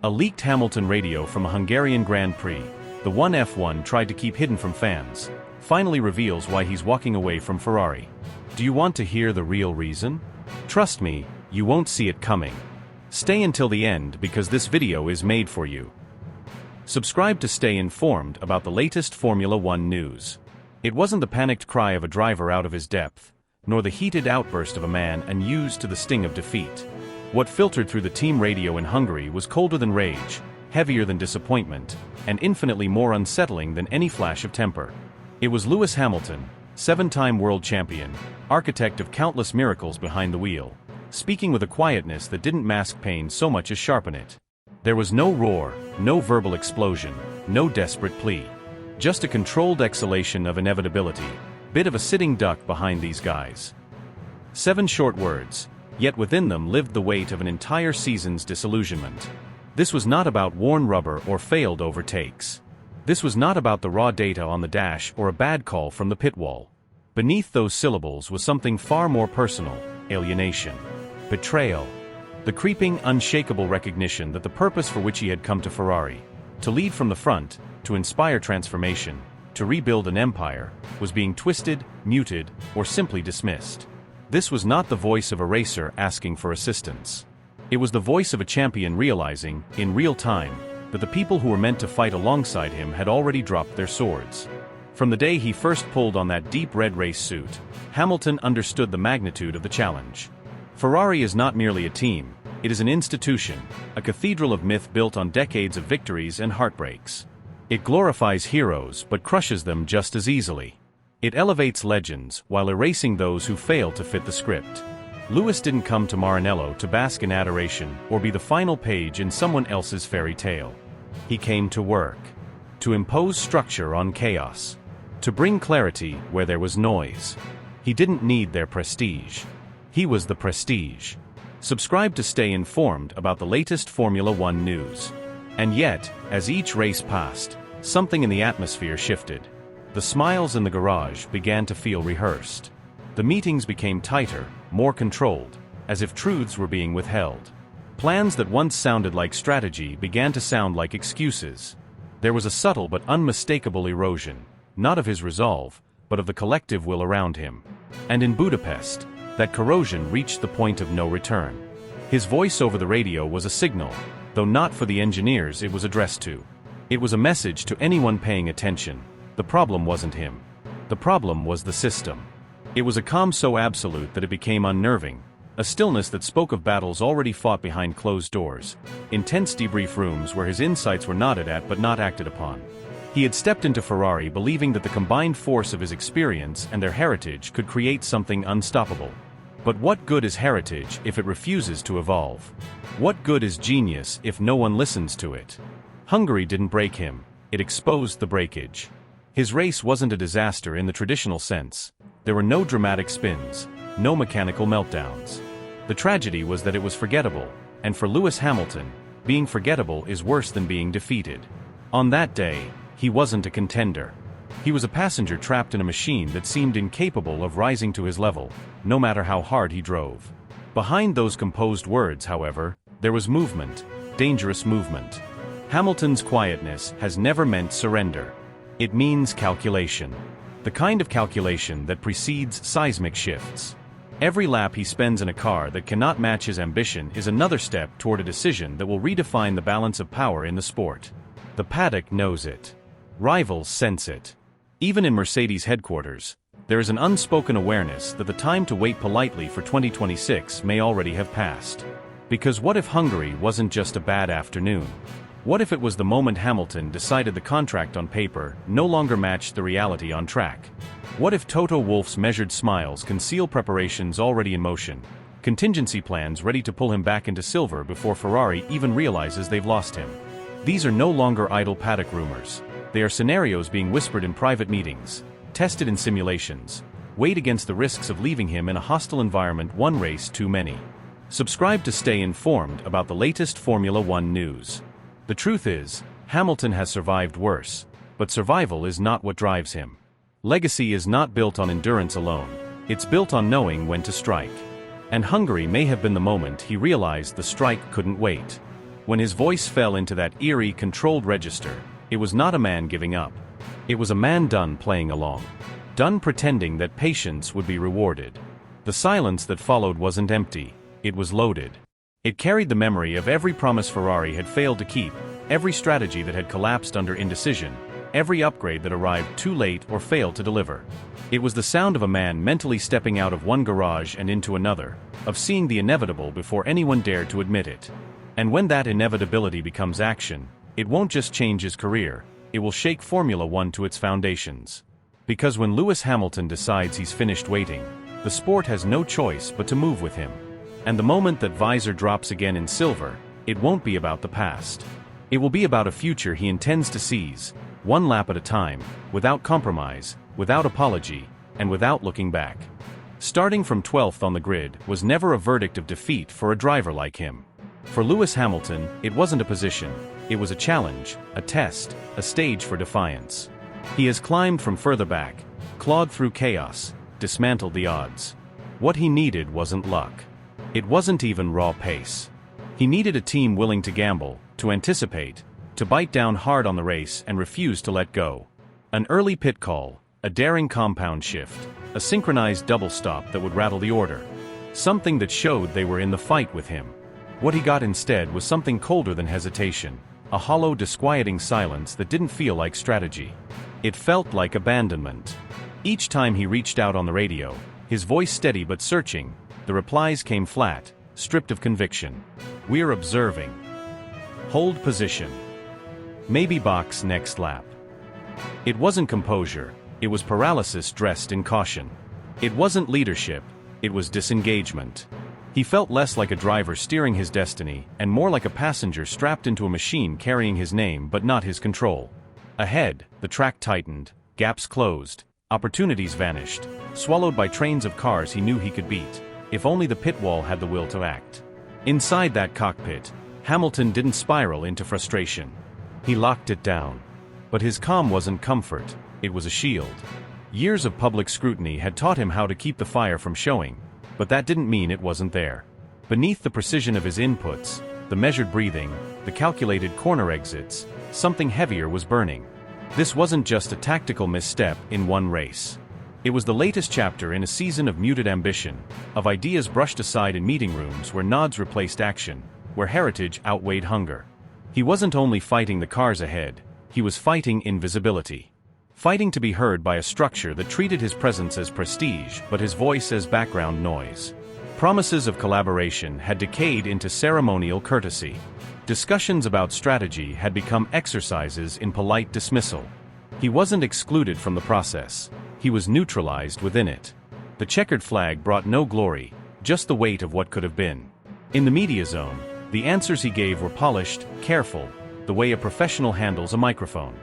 A leaked Hamilton radio from a Hungarian Grand Prix, the one F1 tried to keep hidden from fans, finally reveals why he's walking away from Ferrari. Do you want to hear the real reason? Trust me, you won't see it coming. Stay until the end because this video is made for you. Subscribe to stay informed about the latest Formula One news. It wasn't the panicked cry of a driver out of his depth, nor the heated outburst of a man unused to the sting of defeat. What filtered through the team radio in Hungary was colder than rage, heavier than disappointment, and infinitely more unsettling than any flash of temper. It was Lewis Hamilton, seven-time world champion, architect of countless miracles behind the wheel, speaking with a quietness that didn't mask pain so much as sharpen it. There was no roar, no verbal explosion, no desperate plea. Just a controlled exhalation of inevitability, bit of a sitting duck behind these guys. 7 short words, yet within them lived the weight of an entire season's disillusionment. This was not about worn rubber or failed overtakes. This was not about the raw data on the dash or a bad call from the pit wall. Beneath those syllables was something far more personal: alienation, betrayal, the creeping, unshakable recognition that the purpose for which he had come to Ferrari, to lead from the front, to inspire transformation, to rebuild an empire, was being twisted, muted, or simply dismissed. This was not the voice of a racer asking for assistance. It was the voice of a champion realizing, in real time, that the people who were meant to fight alongside him had already dropped their swords. From the day he first pulled on that deep red race suit, Hamilton understood the magnitude of the challenge. Ferrari is not merely a team, it is an institution, a cathedral of myth built on decades of victories and heartbreaks. It glorifies heroes but crushes them just as easily. It elevates legends while erasing those who fail to fit the script. Lewis didn't come to Maranello to bask in adoration or be the final page in someone else's fairy tale. He came to work. To impose structure on chaos. To bring clarity where there was noise. He didn't need their prestige. He was the prestige. Subscribe to stay informed about the latest Formula One news. And yet, as each race passed, something in the atmosphere shifted. The smiles in the garage began to feel rehearsed. The meetings became tighter, more controlled, as if truths were being withheld. Plans that once sounded like strategy began to sound like excuses. There was a subtle but unmistakable erosion, not of his resolve, but of the collective will around him. And in Budapest, that corrosion reached the point of no return. His voice over the radio was a signal, though not for the engineers it was addressed to. It was a message to anyone paying attention. The problem wasn't him. The problem was the system. It was a calm so absolute that it became unnerving, a stillness that spoke of battles already fought behind closed doors, intense debrief rooms where his insights were nodded at but not acted upon. He had stepped into Ferrari believing that the combined force of his experience and their heritage could create something unstoppable. But what good is heritage if it refuses to evolve? What good is genius if no one listens to it? Hungary didn't break him, it exposed the breakage. His race wasn't a disaster in the traditional sense. There were no dramatic spins, no mechanical meltdowns. The tragedy was that it was forgettable, and for Lewis Hamilton, being forgettable is worse than being defeated. On that day, he wasn't a contender. He was a passenger trapped in a machine that seemed incapable of rising to his level, no matter how hard he drove. Behind those composed words, however, there was movement, dangerous movement. Hamilton's quietness has never meant surrender. It means calculation. The kind of calculation that precedes seismic shifts. Every lap he spends in a car that cannot match his ambition is another step toward a decision that will redefine the balance of power in the sport. The paddock knows it. Rivals sense it. Even in Mercedes headquarters, there is an unspoken awareness that the time to wait politely for 2026 may already have passed. Because what if Hungary wasn't just a bad afternoon? What if it was the moment Hamilton decided the contract on paper no longer matched the reality on track? What if Toto Wolff's measured smiles conceal preparations already in motion, contingency plans ready to pull him back into silver before Ferrari even realizes they've lost him? These are no longer idle paddock rumors. They are scenarios being whispered in private meetings, tested in simulations, weighed against the risks of leaving him in a hostile environment one race too many. Subscribe to stay informed about the latest Formula One news. The truth is, Hamilton has survived worse, but survival is not what drives him. Legacy is not built on endurance alone, it's built on knowing when to strike. And Hungary may have been the moment he realized the strike couldn't wait. When his voice fell into that eerie, controlled register, it was not a man giving up. It was a man done playing along. Done pretending that patience would be rewarded. The silence that followed wasn't empty, it was loaded. It carried the memory of every promise Ferrari had failed to keep, every strategy that had collapsed under indecision, every upgrade that arrived too late or failed to deliver. It was the sound of a man mentally stepping out of one garage and into another, of seeing the inevitable before anyone dared to admit it. And when that inevitability becomes action, it won't just change his career, it will shake Formula One to its foundations. Because when Lewis Hamilton decides he's finished waiting, the sport has no choice but to move with him. And the moment that visor drops again in silver, it won't be about the past. It will be about a future he intends to seize, one lap at a time, without compromise, without apology, and without looking back. Starting from 12th on the grid was never a verdict of defeat for a driver like him. For Lewis Hamilton, it wasn't a position, it was a challenge, a test, a stage for defiance. He has climbed from further back, clawed through chaos, dismantled the odds. What he needed wasn't luck. It wasn't even raw pace. He needed a team willing to gamble, to anticipate, to bite down hard on the race and refuse to let go. An early pit call, a daring compound shift, a synchronized double stop that would rattle the order. Something that showed they were in the fight with him. What he got instead was something colder than hesitation, a hollow, disquieting silence that didn't feel like strategy. It felt like abandonment. Each time he reached out on the radio, his voice steady but searching, the replies came flat, stripped of conviction. "We're observing." "Hold position." "Maybe box next lap." It wasn't composure, it was paralysis dressed in caution. It wasn't leadership, it was disengagement. He felt less like a driver steering his destiny, and more like a passenger strapped into a machine carrying his name but not his control. Ahead, the track tightened, gaps closed, opportunities vanished, swallowed by trains of cars he knew he could beat, if only the pit wall had the will to act. Inside that cockpit, Hamilton didn't spiral into frustration. He locked it down. But his calm wasn't comfort, it was a shield. Years of public scrutiny had taught him how to keep the fire from showing, but that didn't mean it wasn't there. Beneath the precision of his inputs, the measured breathing, the calculated corner exits, something heavier was burning. This wasn't just a tactical misstep in one race. It was the latest chapter in a season of muted ambition, of ideas brushed aside in meeting rooms where nods replaced action, where heritage outweighed hunger. He wasn't only fighting the cars ahead, he was fighting invisibility. Fighting to be heard by a structure that treated his presence as prestige but his voice as background noise. Promises of collaboration had decayed into ceremonial courtesy. Discussions about strategy had become exercises in polite dismissal. He wasn't excluded from the process, he was neutralized within it. The checkered flag brought no glory, just the weight of what could have been. In the media zone, the answers he gave were polished, careful, the way a professional handles a microphone.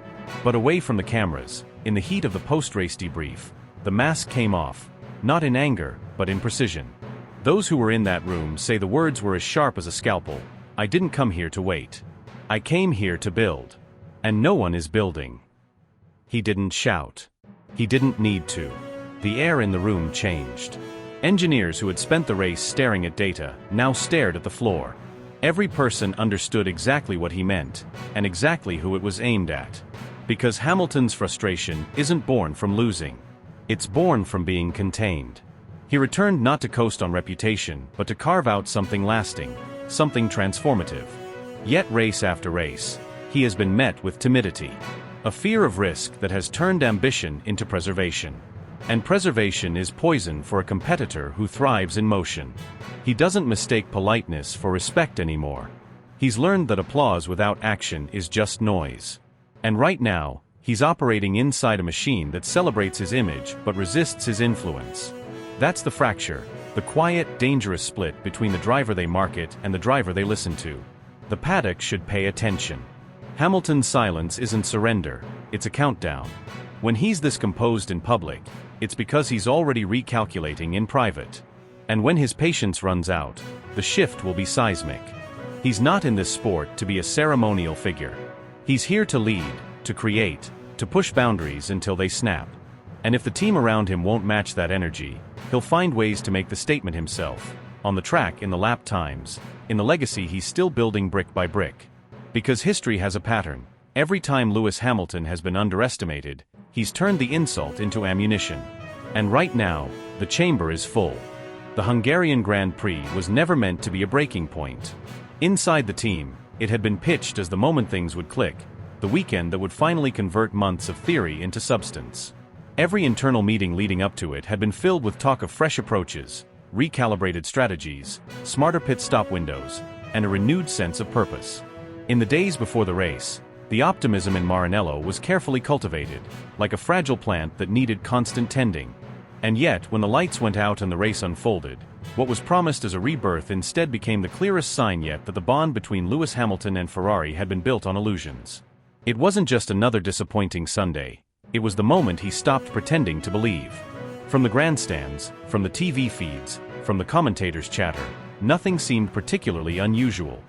But away from the cameras, in the heat of the post-race debrief, the mask came off, not in anger, but in precision. Those who were in that room say the words were as sharp as a scalpel. "I didn't come here to wait. I came here to build. And no one is building." He didn't shout. He didn't need to. The air in the room changed. Engineers who had spent the race staring at data now stared at the floor. Every person understood exactly what he meant, and exactly who it was aimed at. Because Hamilton's frustration isn't born from losing. It's born from being contained. He returned not to coast on reputation, but to carve out something lasting, something transformative. Yet race after race, he has been met with timidity. A fear of risk that has turned ambition into preservation. And preservation is poison for a competitor who thrives in motion. He doesn't mistake politeness for respect anymore. He's learned that applause without action is just noise. And right now, he's operating inside a machine that celebrates his image but resists his influence. That's the fracture, the quiet, dangerous split between the driver they market and the driver they listen to. The paddock should pay attention. Hamilton's silence isn't surrender, it's a countdown. When he's this composed in public, it's because he's already recalculating in private. And when his patience runs out, the shift will be seismic. He's not in this sport to be a ceremonial figure. He's here to lead, to create, to push boundaries until they snap. And if the team around him won't match that energy, he'll find ways to make the statement himself. on the track in the lap times, in the legacy he's still building brick by brick. Because history has a pattern. Every time Lewis Hamilton has been underestimated, he's turned the insult into ammunition. And right now, the chamber is full. The Hungarian Grand Prix was never meant to be a breaking point. Inside the team, it had been pitched as the moment things would click, the weekend that would finally convert months of theory into substance. Every internal meeting leading up to it had been filled with talk of fresh approaches, recalibrated strategies, smarter pit stop windows, and a renewed sense of purpose. In the days before the race, the optimism in Maranello was carefully cultivated, like a fragile plant that needed constant tending. And yet, when the lights went out and the race unfolded, what was promised as a rebirth instead became the clearest sign yet that the bond between Lewis Hamilton and Ferrari had been built on illusions. It wasn't just another disappointing Sunday. It was the moment he stopped pretending to believe. From the grandstands, from the TV feeds, from the commentators' chatter, nothing seemed particularly unusual.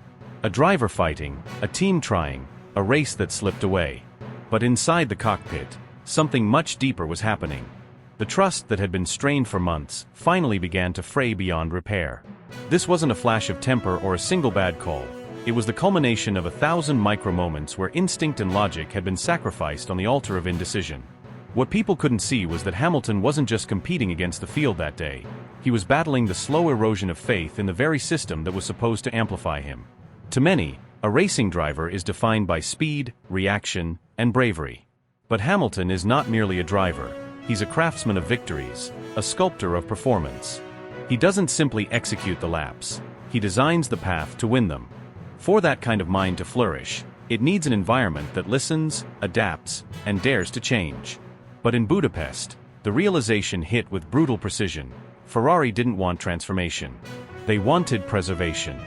A driver fighting, a team trying, a race that slipped away. But inside the cockpit, something much deeper was happening. The trust that had been strained for months finally began to fray beyond repair. This wasn't a flash of temper or a single bad call. It was the culmination of 1,000 micro-moments where instinct and logic had been sacrificed on the altar of indecision. What people couldn't see was that Hamilton wasn't just competing against the field that day. He was battling the slow erosion of faith in the very system that was supposed to amplify him. To many, a racing driver is defined by speed, reaction, and bravery. But Hamilton is not merely a driver. He's a craftsman of victories, a sculptor of performance. He doesn't simply execute the laps. He designs the path to win them. For that kind of mind to flourish, it needs an environment that listens, adapts, and dares to change. But in Budapest, the realization hit with brutal precision. Ferrari didn't want transformation. They wanted preservation.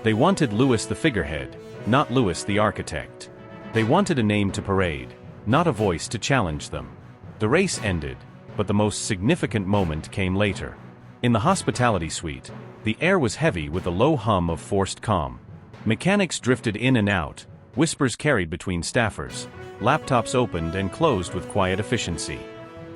They wanted Lewis the figurehead, not Lewis the architect. They wanted a name to parade, not a voice to challenge them. The race ended, but the most significant moment came later. In the hospitality suite, the air was heavy with the low hum of forced calm. Mechanics drifted in and out, whispers carried between staffers, laptops opened and closed with quiet efficiency.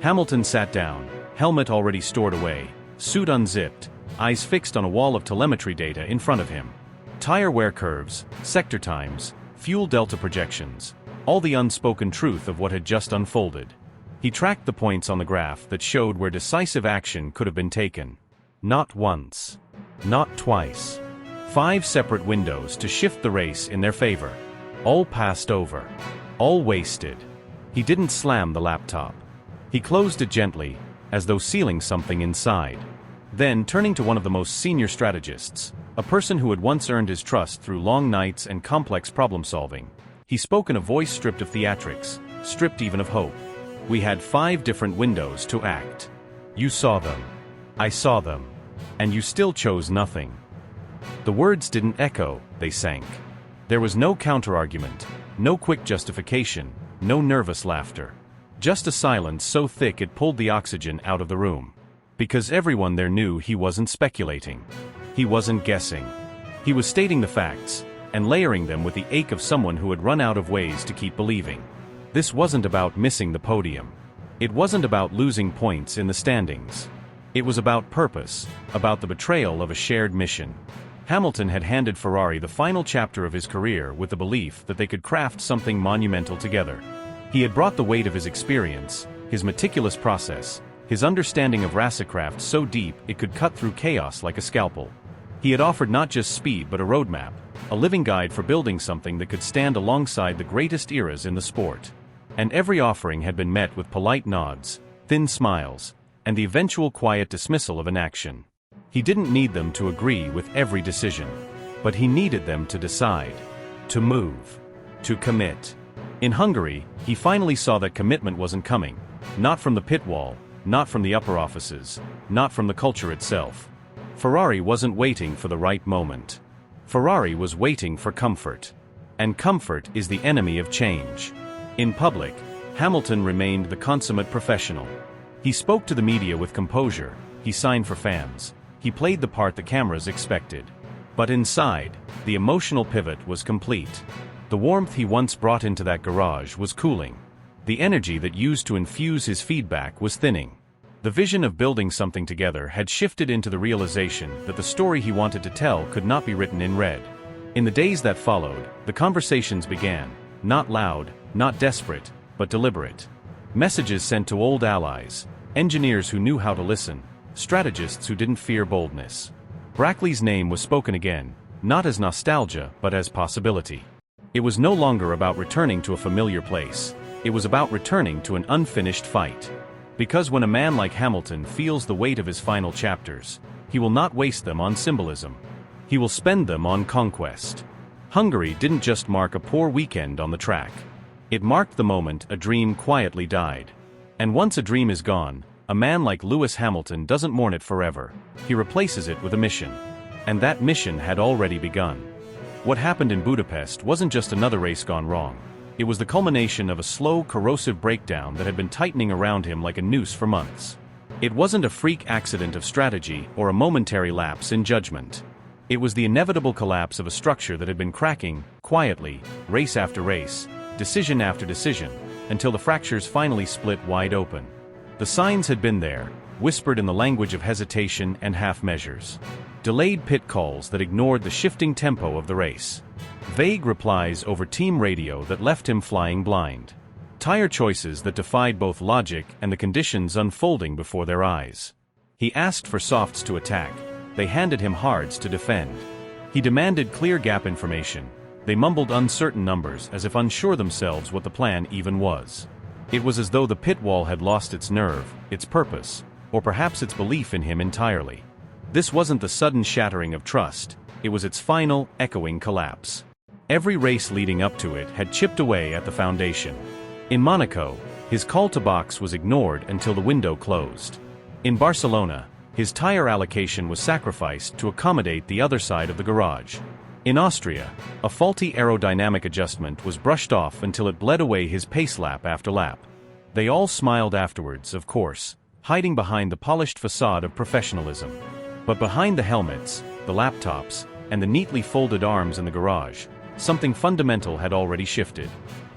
Hamilton sat down, helmet already stored away, suit unzipped, eyes fixed on a wall of telemetry data in front of him. Tire wear curves, sector times, fuel delta projections, all the unspoken truth of what had just unfolded. He tracked the points on the graph that showed where decisive action could have been taken. Not once. Not twice. 5 separate windows to shift the race in their favor. All passed over. All wasted. He didn't slam the laptop. He closed it gently, as though sealing something inside. Then, turning to one of the most senior strategists, a person who had once earned his trust through long nights and complex problem-solving, he spoke in a voice stripped of theatrics, stripped even of hope. We had 5 different windows to act. You saw them. I saw them. And you still chose nothing. The words didn't echo, they sank. There was no counter-argument, no quick justification, no nervous laughter. Just a silence so thick it pulled the oxygen out of the room. Because everyone there knew he wasn't speculating. He wasn't guessing. He was stating the facts, and layering them with the ache of someone who had run out of ways to keep believing. This wasn't about missing the podium. It wasn't about losing points in the standings. It was about purpose, about the betrayal of a shared mission. Hamilton had handed Ferrari the final chapter of his career with the belief that they could craft something monumental together. He had brought the weight of his experience, his meticulous process, his understanding of racecraft so deep it could cut through chaos like a scalpel. He had offered not just speed but a roadmap, a living guide for building something that could stand alongside the greatest eras in the sport. And every offering had been met with polite nods, thin smiles, and the eventual quiet dismissal of inaction. He didn't need them to agree with every decision, but he needed them to decide, to move, to commit. In Hungary, he finally saw that commitment wasn't coming, not from the pit wall, not from the upper offices, not from the culture itself. Ferrari wasn't waiting for the right moment. Ferrari was waiting for comfort. And comfort is the enemy of change. In public, Hamilton remained the consummate professional. He spoke to the media with composure, he signed for fans, he played the part the cameras expected. But inside, the emotional pivot was complete. The warmth he once brought into that garage was cooling. The energy that used to infuse his feedback was thinning. The vision of building something together had shifted into the realization that the story he wanted to tell could not be written in red. In the days that followed, the conversations began, not loud, not desperate, but deliberate. Messages sent to old allies, engineers who knew how to listen, strategists who didn't fear boldness. Brackley's name was spoken again, not as nostalgia but as possibility. It was no longer about returning to a familiar place. It was about returning to an unfinished fight. Because when a man like Hamilton feels the weight of his final chapters, he will not waste them on symbolism. He will spend them on conquest. Hungary didn't just mark a poor weekend on the track. It marked the moment a dream quietly died. And once a dream is gone, a man like Lewis Hamilton doesn't mourn it forever. He replaces it with a mission. And that mission had already begun. What happened in Budapest wasn't just another race gone wrong. It was the culmination of a slow, corrosive breakdown that had been tightening around him like a noose for months. It wasn't a freak accident of strategy or a momentary lapse in judgment. It was the inevitable collapse of a structure that had been cracking, quietly, race after race, decision after decision, until the fractures finally split wide open. The signs had been there, whispered in the language of hesitation and half measures. Delayed pit calls that ignored the shifting tempo of the race. Vague replies over team radio that left him flying blind. Tire choices that defied both logic and the conditions unfolding before their eyes. He asked for softs to attack. They handed him hards to defend. He demanded clear gap information. They mumbled uncertain numbers as if unsure themselves what the plan even was. It was as though the pit wall had lost its nerve, its purpose, or perhaps its belief in him entirely. This wasn't the sudden shattering of trust, it was its final, echoing collapse. Every race leading up to it had chipped away at the foundation. In Monaco, his call to box was ignored until the window closed. In Barcelona, his tire allocation was sacrificed to accommodate the other side of the garage. In Austria, a faulty aerodynamic adjustment was brushed off until it bled away his pace lap after lap. They all smiled afterwards, of course, hiding behind the polished facade of professionalism. But behind the helmets, the laptops, and the neatly folded arms in the garage, something fundamental had already shifted.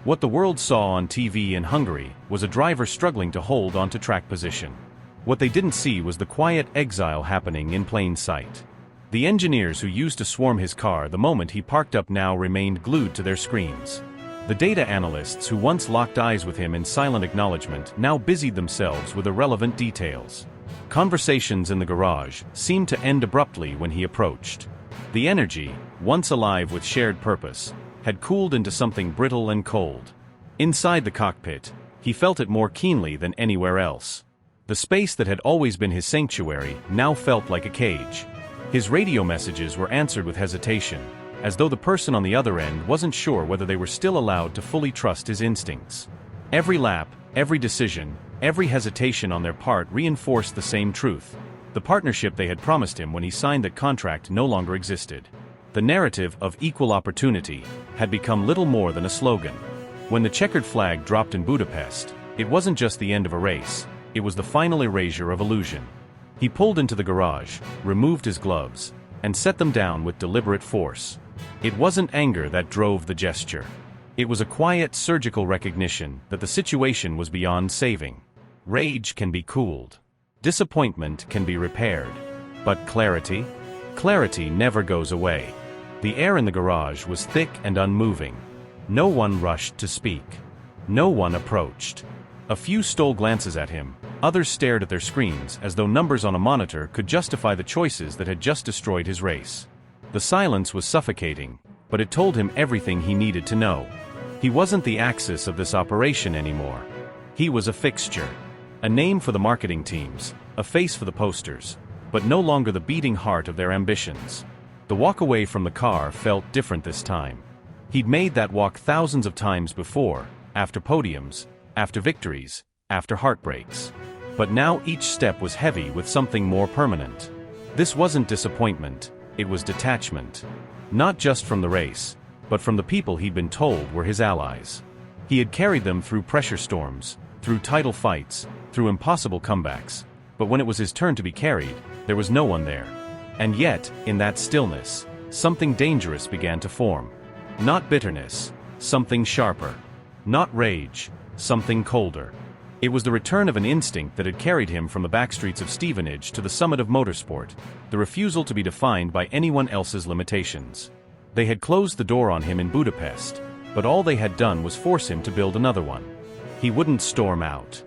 What the world saw on TV in Hungary was a driver struggling to hold onto track position. What they didn't see was the quiet exile happening in plain sight. The engineers who used to swarm his car the moment he parked up now remained glued to their screens. The data analysts who once locked eyes with him in silent acknowledgement now busied themselves with irrelevant details. Conversations in the garage seemed to end abruptly when he approached. The energy, once alive with shared purpose, had cooled into something brittle and cold. Inside the cockpit, he felt it more keenly than anywhere else. The space that had always been his sanctuary now felt like a cage. His radio messages were answered with hesitation, as though the person on the other end wasn't sure whether they were still allowed to fully trust his instincts. Every lap, every decision, every hesitation on their part reinforced the same truth. The partnership they had promised him when he signed that contract no longer existed. The narrative of equal opportunity had become little more than a slogan. When the checkered flag dropped in Budapest, it wasn't just the end of a race, it was the final erasure of illusion. He pulled into the garage, removed his gloves, and set them down with deliberate force. It wasn't anger that drove the gesture. It was a quiet, surgical recognition that the situation was beyond saving. Rage can be cooled. Disappointment can be repaired. But clarity? Clarity never goes away. The air in the garage was thick and unmoving. No one rushed to speak. No one approached. A few stole glances at him, others stared at their screens as though numbers on a monitor could justify the choices that had just destroyed his race. The silence was suffocating, but it told him everything he needed to know. He wasn't the axis of this operation anymore. He was a fixture. A name for the marketing teams, a face for the posters, but no longer the beating heart of their ambitions. The walk away from the car felt different this time. He'd made that walk thousands of times before, after podiums, after victories, after heartbreaks. But now each step was heavy with something more permanent. This wasn't disappointment, it was detachment. Not just from the race, but from the people he'd been told were his allies. He had carried them through pressure storms, through title fights, through impossible comebacks. But when it was his turn to be carried, there was no one there. And yet, in that stillness, something dangerous began to form. Not bitterness, something sharper. Not rage, something colder. It was the return of an instinct that had carried him from the backstreets of Stevenage to the summit of motorsport, the refusal to be defined by anyone else's limitations. They had closed the door on him in Budapest, but all they had done was force him to build another one. He wouldn't storm out.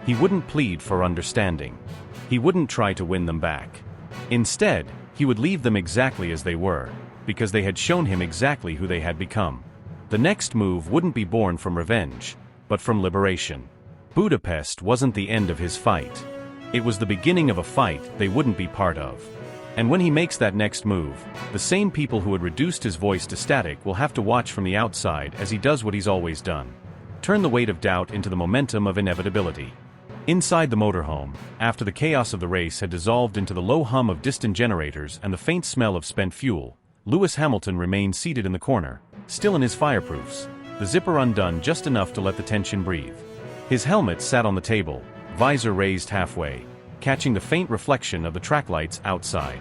He wouldn't plead for understanding. He wouldn't try to win them back. Instead, he would leave them exactly as they were, because they had shown him exactly who they had become. The next move wouldn't be born from revenge, but from liberation. Budapest wasn't the end of his fight. It was the beginning of a fight they wouldn't be part of. And when he makes that next move, the same people who had reduced his voice to static will have to watch from the outside as he does what he's always done. Turn the weight of doubt into the momentum of inevitability. Inside the motorhome, after the chaos of the race had dissolved into the low hum of distant generators and the faint smell of spent fuel, Lewis Hamilton remained seated in the corner, still in his fireproofs, the zipper undone just enough to let the tension breathe. His helmet sat on the table, visor raised halfway, catching the faint reflection of the track lights outside.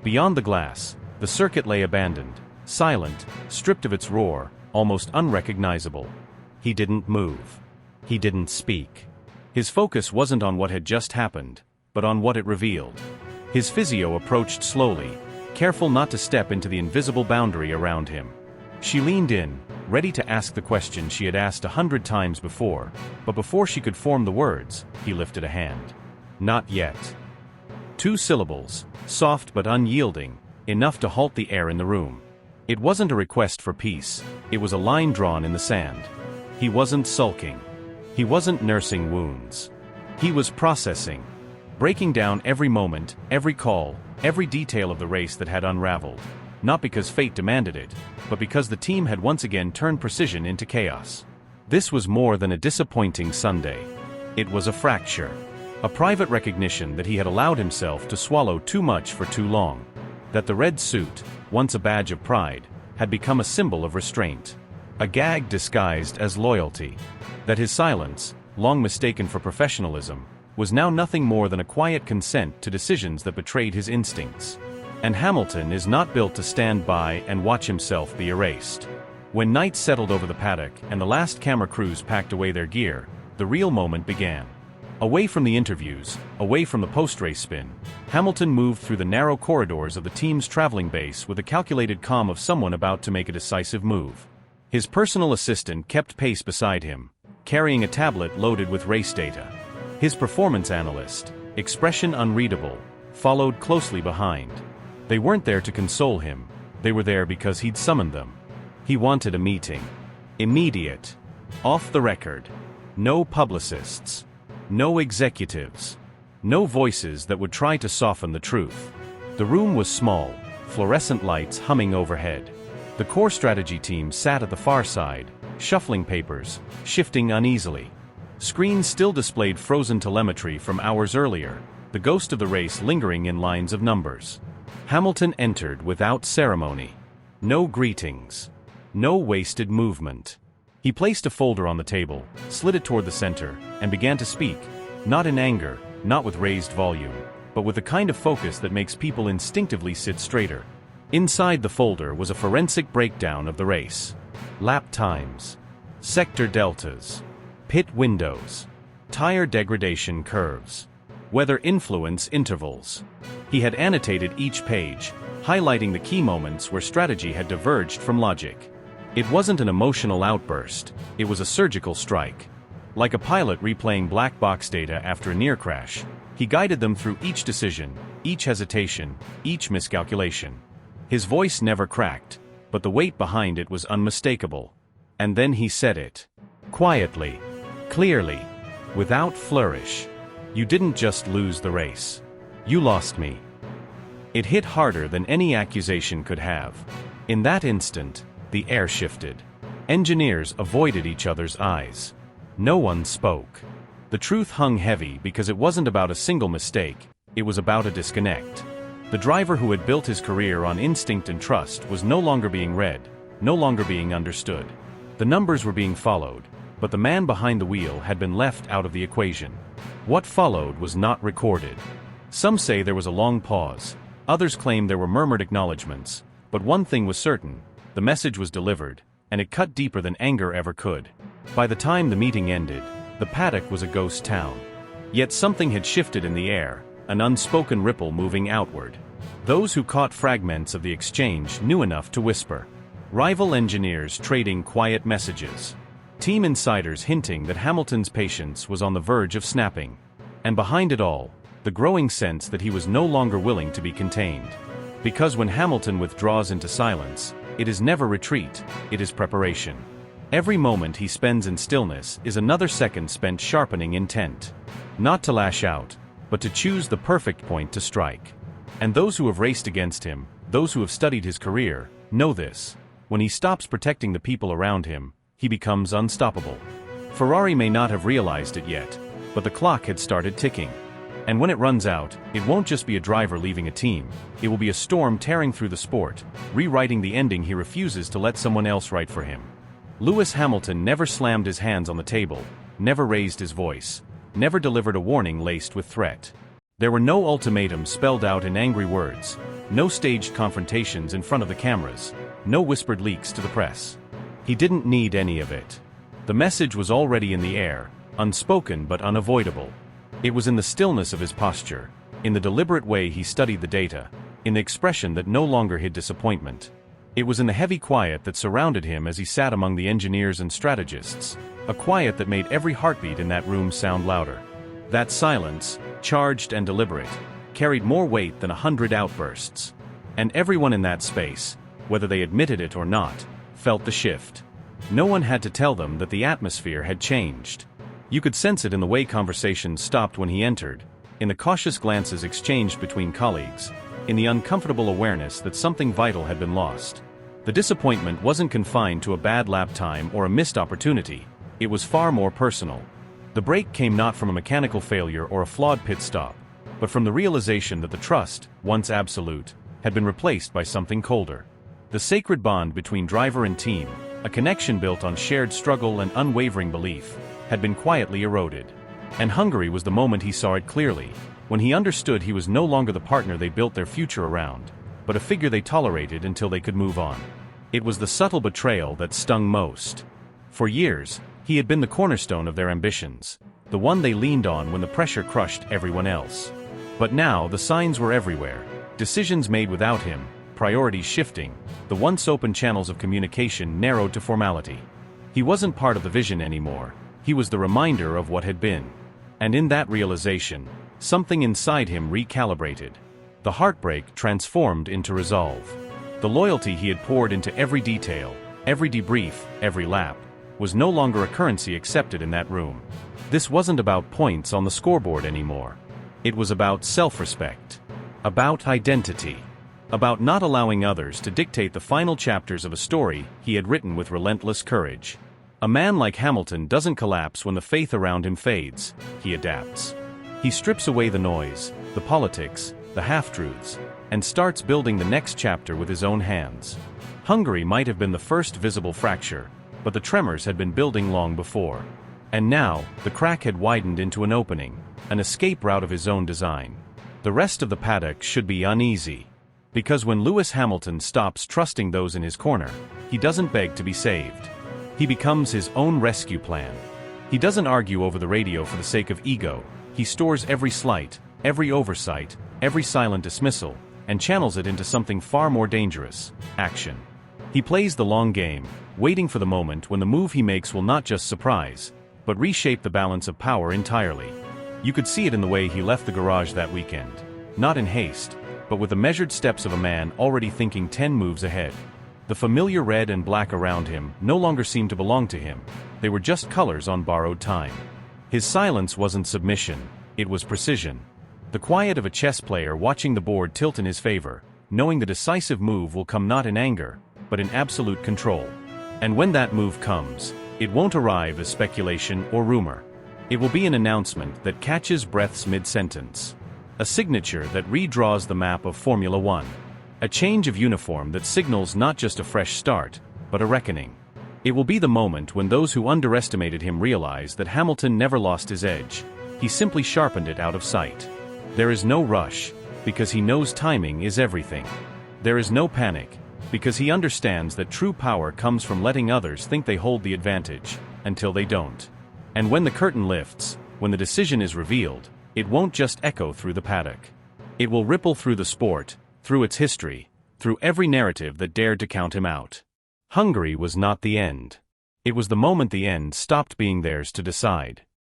Beyond the glass, the circuit lay abandoned, silent, stripped of its roar, almost unrecognizable. He didn't move. He didn't speak. His focus wasn't on what had just happened, but on what it revealed. His physio approached slowly, careful not to step into the invisible boundary around him. She leaned in, ready to ask the question she had asked 100 times before, but before she could form the words, he lifted a hand. Not yet. 2 syllables, soft but unyielding, enough to halt the air in the room. It wasn't a request for peace, it was a line drawn in the sand. He wasn't sulking. He wasn't nursing wounds. He was processing, breaking down every moment, every call, every detail of the race that had unraveled, not because fate demanded it, but because the team had once again turned precision into chaos. This was more than a disappointing Sunday. It was a fracture. A private recognition that he had allowed himself to swallow too much for too long. That the red suit, once a badge of pride, had become a symbol of restraint. A gag disguised as loyalty. That his silence, long mistaken for professionalism, was now nothing more than a quiet consent to decisions that betrayed his instincts. And Hamilton is not built to stand by and watch himself be erased. When night settled over the paddock and the last camera crews packed away their gear, the real moment began. Away from the interviews, away from the post-race spin, Hamilton moved through the narrow corridors of the team's traveling base with the calculated calm of someone about to make a decisive move. His personal assistant kept pace beside him, carrying a tablet loaded with race data. His performance analyst, expression unreadable, followed closely behind. They weren't there to console him, they were there because he'd summoned them. He wanted a meeting. Immediate. Off the record. No publicists. No executives. No voices that would try to soften the truth. The room was small, fluorescent lights humming overhead. The core strategy team sat at the far side, shuffling papers, shifting uneasily. Screens still displayed frozen telemetry from hours earlier, the ghost of the race lingering in lines of numbers. Hamilton entered without ceremony. No greetings. No wasted movement. He placed a folder on the table, slid it toward the center, and began to speak, not in anger, not with raised volume, but with the kind of focus that makes people instinctively sit straighter. Inside the folder was a forensic breakdown of the race. Lap times. Sector deltas. Pit windows. Tire degradation curves. Weather influence intervals. He had annotated each page, highlighting the key moments where strategy had diverged from logic. It wasn't an emotional outburst, it was a surgical strike. Like a pilot replaying black box data after a near crash, he guided them through each decision, each hesitation, each miscalculation. His voice never cracked, but the weight behind it was unmistakable. And then he said it. Quietly. Clearly. Without flourish. You didn't just lose the race. You lost me. It hit harder than any accusation could have. In that instant, the air shifted. Engineers avoided each other's eyes. No one spoke. The truth hung heavy because it wasn't about a single mistake, it was about a disconnect. The driver who had built his career on instinct and trust was no longer being read, no longer being understood. The numbers were being followed, but the man behind the wheel had been left out of the equation. What followed was not recorded. Some say there was a long pause, others claim there were murmured acknowledgments, but one thing was certain, the message was delivered, and it cut deeper than anger ever could. By the time the meeting ended, The paddock was a ghost town. Yet something had shifted in the air, an unspoken ripple moving outward. Those who caught fragments of the exchange knew enough to whisper. Rival engineers trading quiet messages. Team insiders hinting that Hamilton's patience was on the verge of snapping. And behind it all, the growing sense that he was no longer willing to be contained. Because when Hamilton withdraws into silence, it is never retreat, it is preparation. Every moment he spends in stillness is another second spent sharpening intent. Not to lash out, but to choose the perfect point to strike. And those who have raced against him, those who have studied his career, know this. When he stops protecting the people around him, he becomes unstoppable. Ferrari may not have realized it yet, but the clock had started ticking. And when it runs out, it won't just be a driver leaving a team, it will be a storm tearing through the sport, rewriting the ending he refuses to let someone else write for him. Lewis Hamilton never slammed his hands on the table, never raised his voice, never delivered a warning laced with threat. There were no ultimatums spelled out in angry words, no staged confrontations in front of the cameras, no whispered leaks to the press. He didn't need any of it. The message was already in the air, unspoken but unavoidable. It was in the stillness of his posture, in the deliberate way he studied the data, in the expression that no longer hid disappointment. It was in the heavy quiet that surrounded him as he sat among the engineers and strategists, a quiet that made every heartbeat in that room sound louder. That silence, charged and deliberate, carried more weight than 100 outbursts. And everyone in that space, whether they admitted it or not, felt the shift. No one had to tell them that the atmosphere had changed. You could sense it in the way conversations stopped when he entered, in the cautious glances exchanged between colleagues, in the uncomfortable awareness that something vital had been lost. The disappointment wasn't confined to a bad lap time or a missed opportunity, it was far more personal. The break came not from a mechanical failure or a flawed pit stop, but from the realization that the trust, once absolute, had been replaced by something colder. The sacred bond between driver and team, a connection built on shared struggle and unwavering belief, had been quietly eroded. And Hungary was the moment he saw it clearly, when he understood he was no longer the partner they built their future around, but a figure they tolerated until they could move on. It was the subtle betrayal that stung most. For years, he had been the cornerstone of their ambitions, the one they leaned on when the pressure crushed everyone else. But now the signs were everywhere, decisions made without him, priorities shifting, the once open channels of communication narrowed to formality. He wasn't part of the vision anymore, he was the reminder of what had been. And in that realization, something inside him recalibrated. The heartbreak transformed into resolve. The loyalty he had poured into every detail, every debrief, every lap, was no longer a currency accepted in that room. This wasn't about points on the scoreboard anymore. It was about self-respect. About identity. About not allowing others to dictate the final chapters of a story he had written with relentless courage. A man like Hamilton doesn't collapse when the faith around him fades, he adapts. He strips away the noise, the politics, the half-truths, and starts building the next chapter with his own hands. Hungary might have been the first visible fracture, but the tremors had been building long before. And now, the crack had widened into an opening, an escape route of his own design. The rest of the paddock should be uneasy. Because when Lewis Hamilton stops trusting those in his corner, he doesn't beg to be saved. He becomes his own rescue plan. He doesn't argue over the radio for the sake of ego, he stores every slight, every oversight, every silent dismissal, and channels it into something far more dangerous: action. He plays the long game, waiting for the moment when the move he makes will not just surprise, but reshape the balance of power entirely. You could see it in the way he left the garage that weekend, not in haste, but with the measured steps of a man already thinking 10 moves ahead. The familiar red and black around him no longer seemed to belong to him, they were just colors on borrowed time. His silence wasn't submission, it was precision. The quiet of a chess player watching the board tilt in his favor, knowing the decisive move will come not in anger, but in absolute control. And when that move comes, it won't arrive as speculation or rumor. It will be an announcement that catches breaths mid-sentence. A signature that redraws the map of Formula One. A change of uniform that signals not just a fresh start, but a reckoning. It will be the moment when those who underestimated him realize that Hamilton never lost his edge. He simply sharpened it out of sight. There is no rush, because he knows timing is everything. There is no panic, because he understands that true power comes from letting others think they hold the advantage, until they don't. And when the curtain lifts, when the decision is revealed, it won't just echo through the paddock. It will ripple through the sport, through its history, through every narrative that dared to count him out. Hungary was not the end. It was the moment the end stopped being theirs to decide.